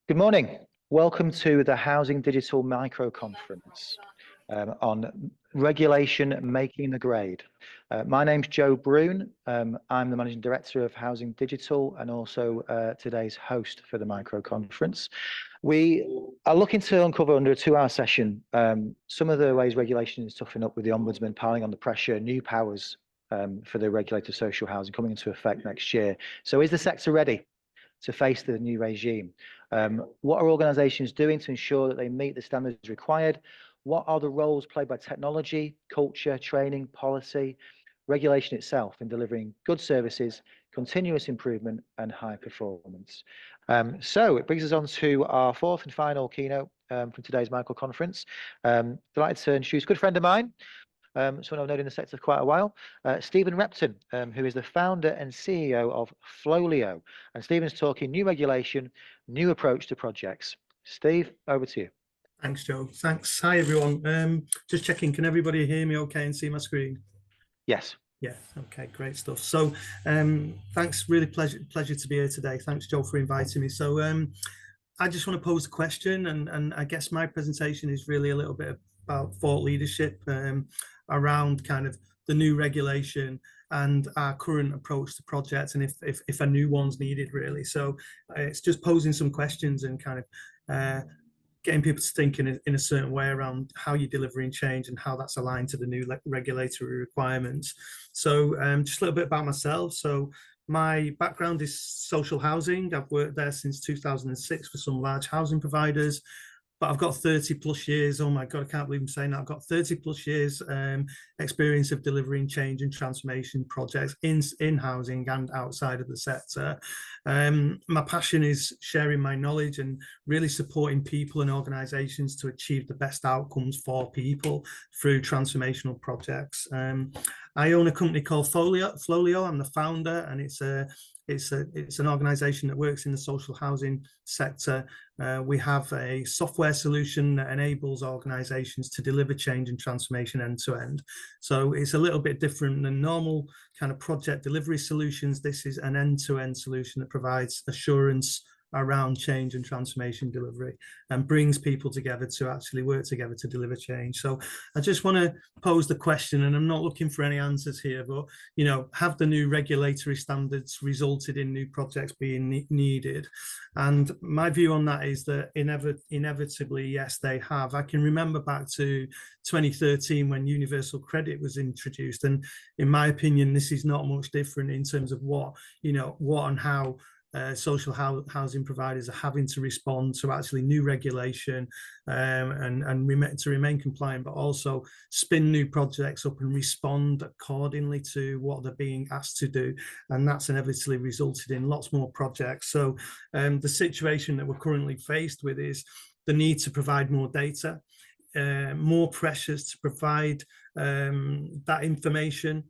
Good morning. Welcome to the Housing Digital Micro Conference on regulation making the grade. My name's Joe Broon. I'm the Managing Director of Housing Digital and also today's host for the micro conference. We are looking to uncover under a 2-hour session some of the ways regulation is toughening up with the Ombudsman piling on the pressure, new powers for the regulator of social housing coming into effect next year. So is the sector ready to face the new regime? What are organisations doing to ensure that they meet the standards required? What are the roles played by technology, culture, training, policy, regulation itself in delivering good services, continuous improvement and high performance? So it brings us on to our fourth and final keynote from today's micro conference. Delighted to introduce a good friend of mine, someone I've known in the sector for quite a while, Stephen Repton, who is the founder and CEO of Flowlio. And Stephen's talking new regulation, new approach to projects. Steve, over to you. Thanks, Joe. Thanks. Hi, everyone. Just checking, can everybody hear me okay and see my screen? Yes. Yeah, okay, great stuff. So thanks, really pleasure to be here today. Thanks, Joe, for inviting me. So I just want to pose a question, and I guess my presentation is really a little bit about thought leadership around kind of the new regulation and our current approach to projects, and if a new one's needed, really. So it's just posing some questions and kind of getting people to think in a certain way around how you're delivering change and how that's aligned to the new regulatory requirements. So just a little bit about myself. So my background is social housing. I've worked there since 2006 for some large housing providers, but I've got 30 plus years. Oh my God, I can't believe I'm saying that. I've got 30 plus years experience of delivering change and transformation projects in housing and outside of the sector. My passion is sharing my knowledge and really supporting people and organizations to achieve the best outcomes for people through transformational projects. I own a company called Flowlio. I'm the founder, and it's an organization that works in the social housing sector. We have a software solution that enables organizations to deliver change and transformation end to end. So it's a little bit different than normal kind of project delivery solutions. This is an end-to-end solution that provides assurance around change and transformation delivery and brings people together to actually work together to deliver change. So I just want to pose the question, and I'm not looking for any answers here, but, you know, have the new regulatory standards resulted in new projects being needed? And my view on that is that inevitably, yes, they have. I can remember back to 2013 when universal credit was introduced. And in my opinion, this is not much different in terms of what and how social housing providers are having to respond to actually new regulation and to remain compliant, but also spin new projects up and respond accordingly to what they're being asked to do. And that's inevitably resulted in lots more projects. So the situation that we're currently faced with is the need to provide more data, more pressures to provide that information,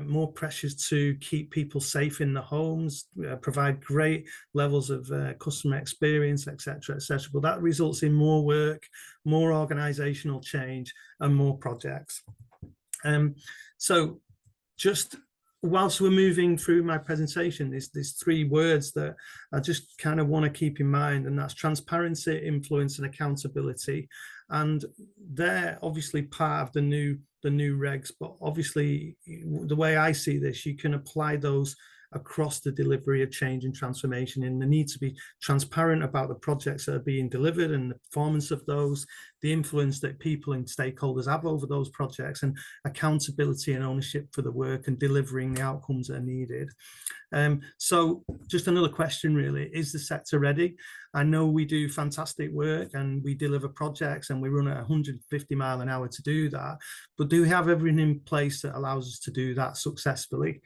more pressures to keep people safe in the homes, provide great levels of customer experience, etc., etc. But that results in more work, more organizational change, and more projects. So just whilst we're moving through my presentation, there's 3 words that I just kind of want to keep in mind, and that's transparency, influence, and accountability. And they're obviously part of the new regs, but obviously the way I see this, you can apply those across the delivery of change and transformation, and the need to be transparent about the projects that are being delivered and the performance of those, the influence that people and stakeholders have over those projects, and accountability and ownership for the work and delivering the outcomes that are needed. So just another question really, is the sector ready? I know we do fantastic work and we deliver projects and we run at 150 miles an hour to do that, but do we have everything in place that allows us to do that successfully?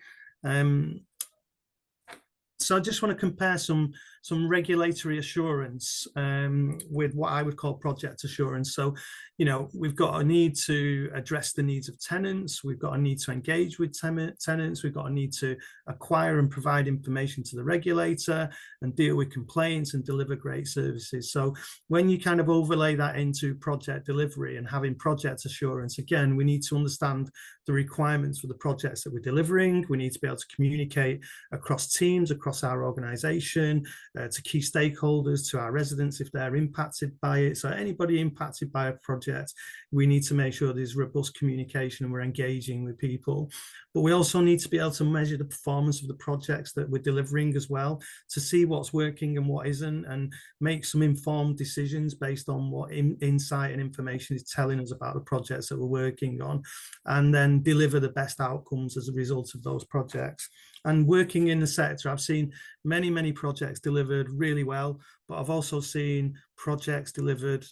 So I just want to compare some regulatory assurance with what I would call project assurance. So, you know, we've got a need to address the needs of tenants. We've got a need to engage with tenants. We've got a need to acquire and provide information to the regulator and deal with complaints and deliver great services. So when you kind of overlay that into project delivery and having project assurance, again, we need to understand the requirements for the projects that we're delivering. We need to be able to communicate across teams, across our organization, to key stakeholders, to our residents if they're impacted by it. So anybody impacted by a project, we need to make sure there's robust communication and we're engaging with people. But we also need to be able to measure the performance of the projects that we're delivering as well, to see what's working and what isn't, and make some informed decisions based on what insight and information is telling us about the projects that we're working on, and then deliver the best outcomes as a result of those projects. And working in the sector, I've seen many projects delivered really well, but I've also seen projects delivered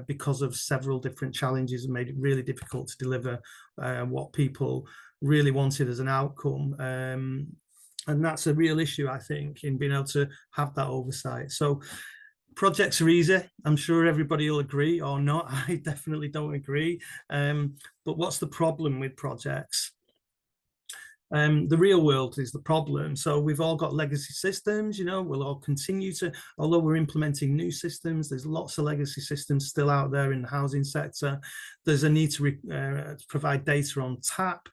because of several different challenges and made it really difficult to deliver what people really wanted as an outcome. And that's a real issue, I think, in being able to have that oversight. So projects are easy. I'm sure everybody will agree, or not. I definitely don't agree. But what's the problem with projects? The real world is the problem. So we've all got legacy systems, you know, we'll all continue to, although we're implementing new systems, there's lots of legacy systems still out there in the housing sector. There's a need to provide data on tap.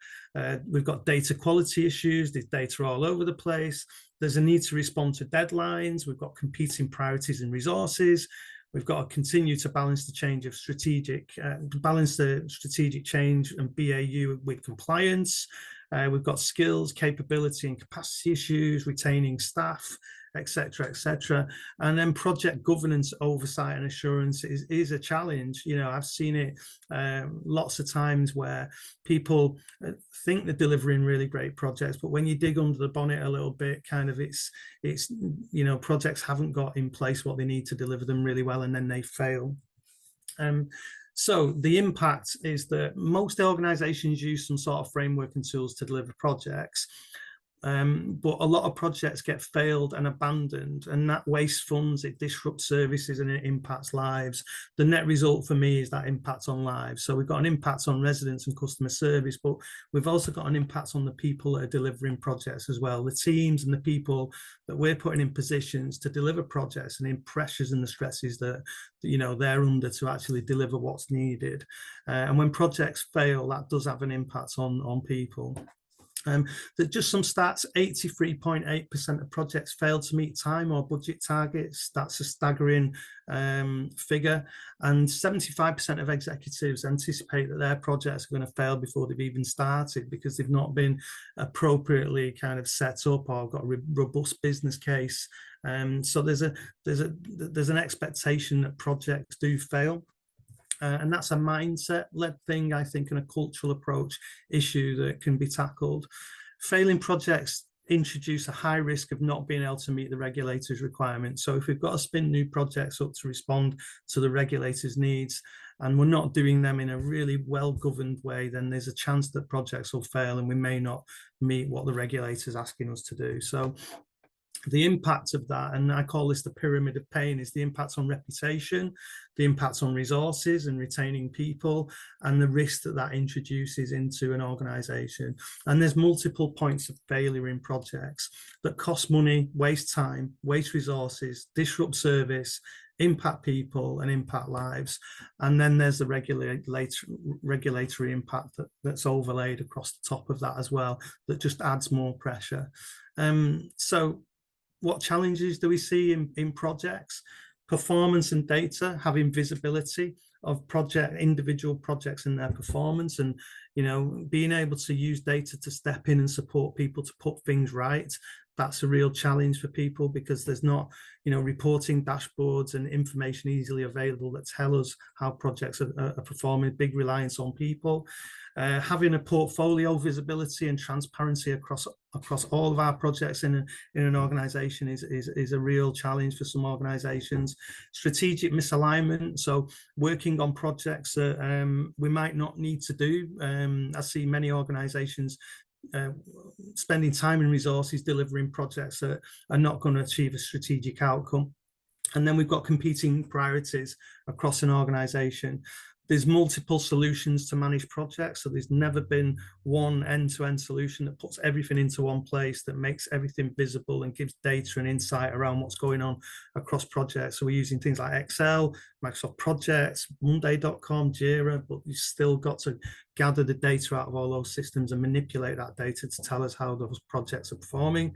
We've got data quality issues. There's data all over the place. There's a need to respond to deadlines. We've got competing priorities and resources. We've got to continue to balance the change of strategic change and BAU with compliance. We've got skills, capability and capacity issues, retaining staff, etc., etc. And then project governance, oversight and assurance is a challenge. You know, I've seen it lots of times where people think they're delivering really great projects, but when you dig under the bonnet a little bit, kind of it's you know, projects haven't got in place what they need to deliver them really well, and then they fail. So the impact is that most organizations use some sort of framework and tools to deliver projects. But a lot of projects get failed and abandoned, and that wastes funds, it disrupts services, and it impacts lives. The net result for me is that impact on lives. So we've got an impact on residents and customer service, but we've also got an impact on the people that are delivering projects as well, the teams and the people that we're putting in positions to deliver projects, and in pressures and the stresses that, you know, they're under to actually deliver what's needed. And when projects fail, that does have an impact on people. Just some stats: 83.8% of projects failed to meet time or budget targets. That's a staggering figure. And 75% of executives anticipate that their projects are going to fail before they've even started, because they've not been appropriately kind of set up or got a robust business case. So there's an expectation that projects do fail. And that's a mindset-led thing, I think, and a cultural approach issue that can be tackled. Failing projects introduce a high risk of not being able to meet the regulators' requirements. So if we've got to spin new projects up to respond to the regulators' needs, and we're not doing them in a really well-governed way, then there's a chance that projects will fail and we may not meet what the regulator's asking us to do. So the impact of that, and I call this the pyramid of pain, is the impact on reputation, the impact on resources and retaining people, and the risk that that introduces into an organisation. And there's multiple points of failure in projects that cost money, waste time, waste resources, disrupt service, impact people and impact lives. And then there's the regulatory impact that's overlaid across the top of that as well, that just adds more pressure. So what challenges do we see in projects? Performance and data, having visibility of individual projects and their performance, and, you know, being able to use data to step in and support people to put things right. That's a real challenge for people, because there's not, you know, reporting dashboards and information easily available that tell us how projects are performing. Big reliance on people. Having a portfolio visibility and transparency across all of our projects in an organisation is a real challenge for some organisations. Strategic misalignment, so working on projects that we might not need to do. I see many organisations spending time and resources delivering projects that are not going to achieve a strategic outcome. And then we've got competing priorities across an organisation. There's multiple solutions to manage projects, so there's never been one end-to-end solution that puts everything into one place, that makes everything visible and gives data and insight around what's going on across projects. So we're using things like Excel, Microsoft Projects, Monday.com, Jira, but you've still got to gather the data out of all those systems and manipulate that data to tell us how those projects are performing.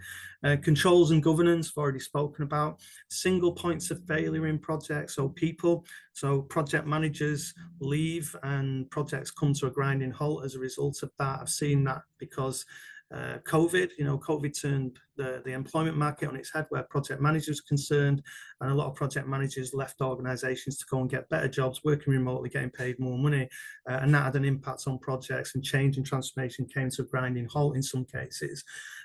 Controls and governance, I've already spoken about. Single points of failure in projects, so project managers leave and projects come to a grinding halt as a result of that. I've seen that because COVID turned the employment market on its head where project managers are concerned, and a lot of project managers left organizations to go and get better jobs, working remotely, getting paid more money, and that had an impact on projects, and change and transformation came to a grinding halt in some cases.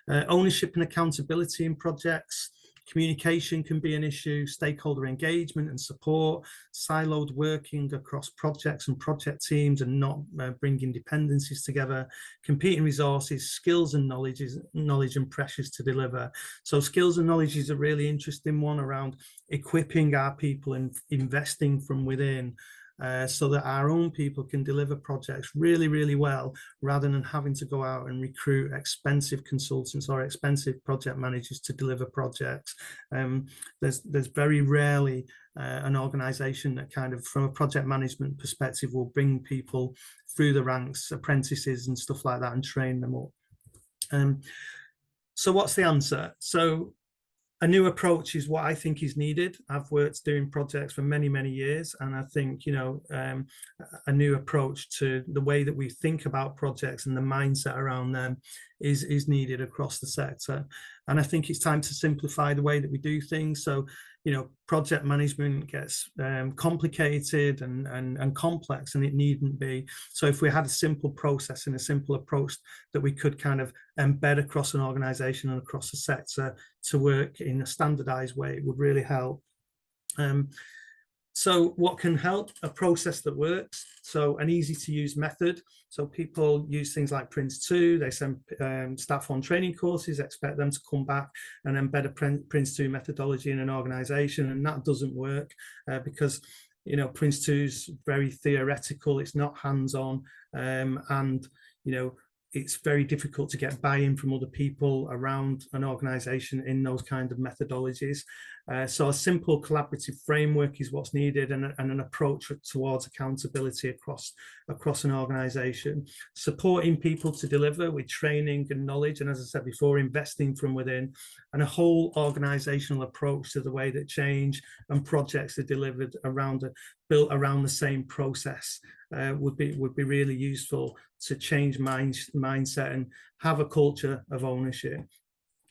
Ownership and accountability in projects. Communication can be an issue, stakeholder engagement and support, siloed working across projects and project teams and not bringing dependencies together, competing resources, skills and knowledge and pressures to deliver. So skills and knowledge is a really interesting one around equipping our people and investing from within. So that our own people can deliver projects really, really well, rather than having to go out and recruit expensive consultants or expensive project managers to deliver projects. There's very rarely an organization that kind of, from a project management perspective, will bring people through the ranks, apprentices and stuff like that, and train them up. So what's the answer? So a new approach is what I think is needed. I've worked doing projects for many, many years, and I think, a new approach to the way that we think about projects and the mindset around them is needed across the sector. And I think it's time to simplify the way that we do things. So, project management gets complicated and complex, and it needn't be. So if we had a simple process and a simple approach that we could kind of embed across an organization and across the sector to work in a standardized way, it would really help. So what can help? A process that works. So an easy to use method. So people use things like Prince2, they send staff on training courses, expect them to come back and embed a Prince2 methodology in an organization, and that doesn't work because Prince2 is very theoretical, it's not hands-on, and it's very difficult to get buy-in from other people around an organization in those kind of methodologies. So a simple collaborative framework is what's needed, and an approach towards accountability across an organization. Supporting people to deliver with training and knowledge, and as I said before, investing from within, and a whole organizational approach to the way that change and projects are delivered built around the same process would be really useful to change mindset and have a culture of ownership.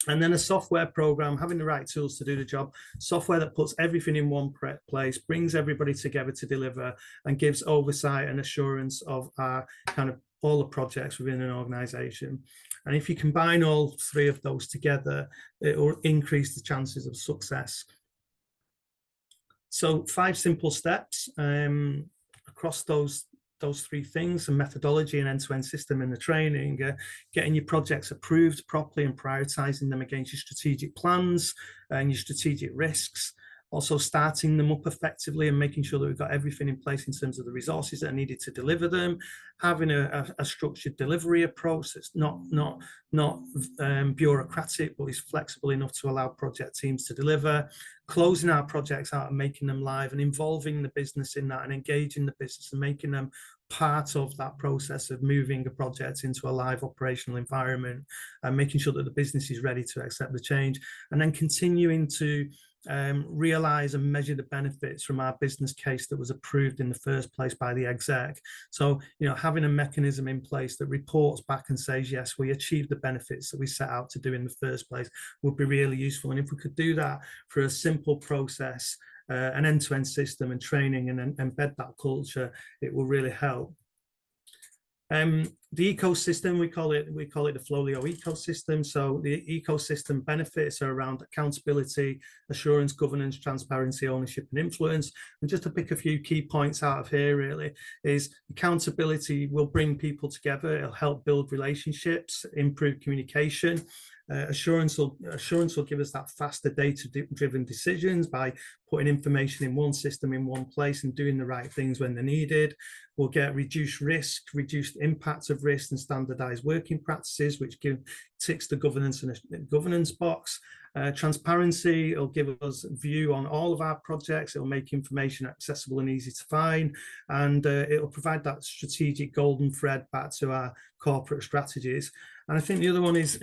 And then a software program, having the right tools to do the job, software that puts everything in one place, brings everybody together to deliver, and gives oversight and assurance of our kind of all the projects within an organization. And if you combine all three of those together, it will increase the chances of success. So 5 simple steps across those three things: a methodology, an end-to-end system in the training, getting your projects approved properly and prioritizing them against your strategic plans and your strategic risks. Also starting them up effectively and making sure that we've got everything in place in terms of the resources that are needed to deliver them. Having a structured delivery approach that's not bureaucratic, but is flexible enough to allow project teams to deliver. Closing our projects out and making them live, and involving the business in that, and engaging the business and making them part of that process of moving a project into a live operational environment, and making sure that the business is ready to accept the change. And then continuing to realize and measure the benefits from our business case that was approved in the first place by the exec. So, having a mechanism in place that reports back and says, yes, we achieved the benefits that we set out to do in the first place would be really useful. And if we could do that for a simple process, an end-to-end system and training, and embed that culture, it will really help. The ecosystem, we call it the Flowlio ecosystem. So the ecosystem benefits are around accountability, assurance, governance, transparency, ownership, and influence. And just to pick a few key points out of here, really, is accountability will bring people together. It'll help build relationships, improve communication. Assurance will give us that faster data-driven decisions by putting information in one system in one place and doing the right things when they're needed. We'll get reduced risk, reduced impact of risk, and standardized working practices, which ticks the governance box. Transparency, it'll give us a view on all of our projects. It'll make information accessible and easy to find, and it'll provide that strategic golden thread back to our corporate strategies. And I think the other one is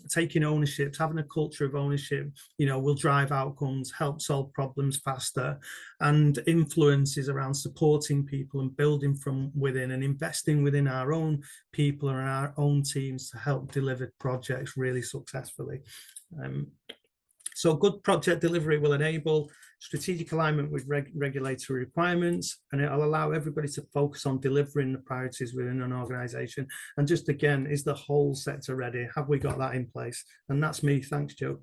taking ownership, having a culture of ownership, will drive outcomes, help solve problems faster, and influences around supporting people and building from within and investing within our own people and our own teams to help deliver projects really successfully. So good project delivery will enable strategic alignment with regulatory requirements, and it'll allow everybody to focus on delivering the priorities within an organisation. And just again, is the whole sector ready? Have we got that in place? And that's me. Thanks, Joe.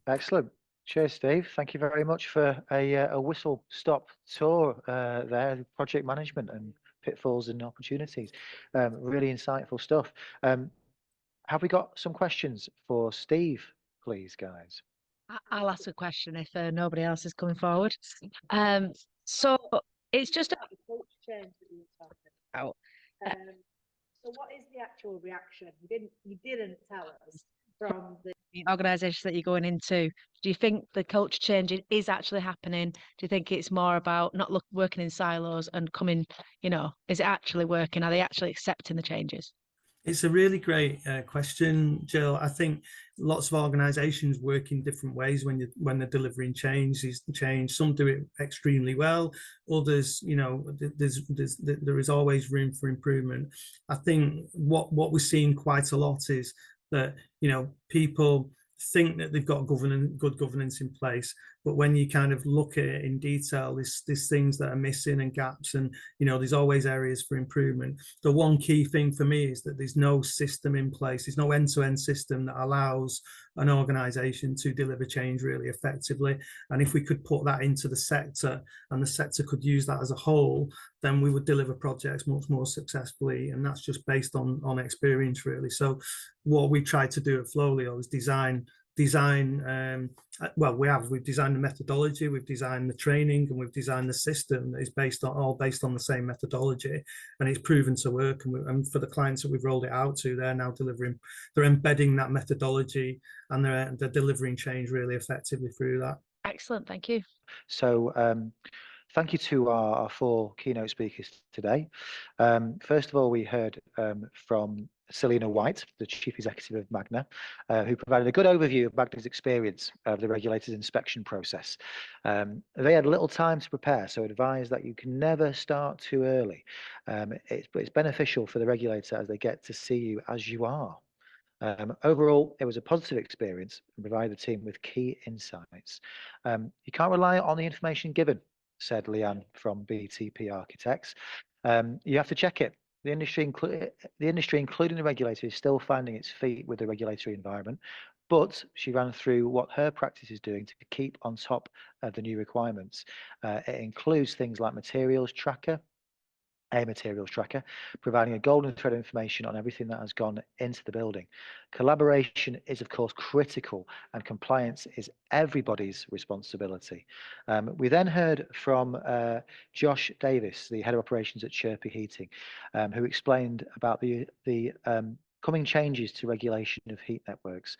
Excellent. Cheers, Steve. Thank you very much for a whistle-stop tour there, project management and pitfalls and opportunities. Really insightful stuff. Have we got some questions for Steve, please, guys? I'll ask a question if nobody else is coming forward. So it's just about the culture change that you were talking about. So what is the actual reaction? You didn't tell us from the organisations that you're going into. Do you think the culture change is actually happening? Do you think it's more about not working in silos and coming, is it actually working? Are they actually accepting the changes? It's a really great question, Jill. I think lots of organisations work in different ways when they're delivering change. Some do it extremely well. Others, there is always room for improvement. I think what we're seeing quite a lot is that people think that they've got good governance in place, but when you kind of look at it in detail, there's things that are missing and gaps, and there's always areas for improvement. The one key thing for me is that there's no system in place. There's no end-to-end system that allows an organisation to deliver change really effectively. And if we could put that into the sector and the sector could use that as a whole, then we would deliver projects much more successfully. And that's just based on experience, really. So what we tried to do at Flowleo is we've designed the methodology, we've designed the training, and we've designed the system that is based on the same methodology, and it's proven to work. And for the clients that we've rolled it out to, they're now they're embedding that methodology, and they're delivering change really effectively through that. Excellent, thank you. So thank you to our four keynote speakers today. First of all, we heard from Selina White, the Chief Executive of Magna, who provided a good overview of Magna's experience of the regulator's inspection process. They had little time to prepare, so advise that you can never start too early. It's beneficial for the regulator as they get to see you as you are. Overall, it was a positive experience and provided the team with key insights. You can't rely on the information given, said Leanne from BTP Architects. You have to check it. The industry, including the regulator, is still finding its feet with the regulatory environment, but she ran through what her practice is doing to keep on top of the new requirements. It includes things like materials tracker, providing a golden thread of information on everything that has gone into the building. Collaboration is, of course, critical, and compliance is everybody's responsibility. We then heard from Josh Davis, the head of operations at Chirpy Heating, who explained about the coming changes to regulation of heat networks.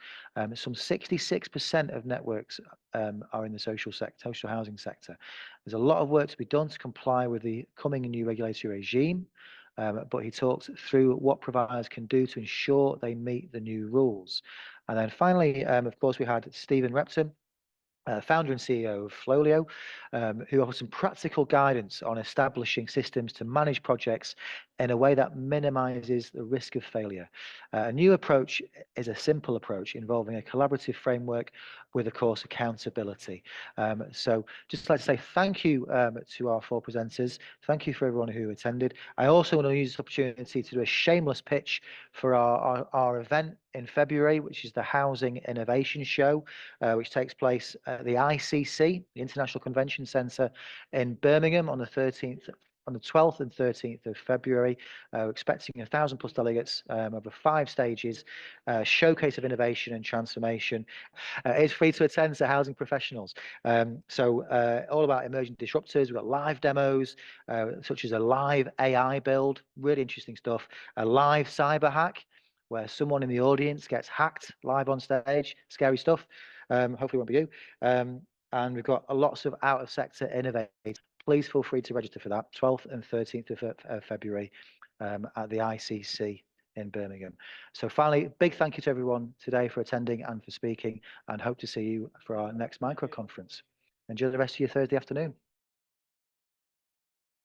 Some 66% of networks are in the social housing sector. There's a lot of work to be done to comply with the coming new regulatory regime, but he talked through what providers can do to ensure they meet the new rules. And then finally, of course, we had Stephen Repton, founder and CEO of Flowleo, who offers some practical guidance on establishing systems to manage projects in a way that minimizes the risk of failure. A new approach is a simple approach involving a collaborative framework with, of course, accountability. So just like to say thank you to our four presenters. Thank you for everyone who attended. I also want to use this opportunity to do a shameless pitch for our event in February, which is the Housing Innovation Show, which takes place at the ICC, the International Convention Centre in Birmingham on the 12th and 13th of February. We're expecting 1,000+ delegates over 5 stages, showcase of innovation and transformation. It's free to attend to housing professionals. So all about emerging disruptors. We've got live demos, such as a live AI build, really interesting stuff, a live cyber hack, where someone in the audience gets hacked live on stage. Scary stuff. Hopefully it won't be you. And we've got lots of out-of-sector innovators. Please feel free to register for that, 12th and 13th of February at the ICC in Birmingham. So finally, big thank you to everyone today for attending and for speaking, and hope to see you for our next micro conference. Enjoy the rest of your Thursday afternoon.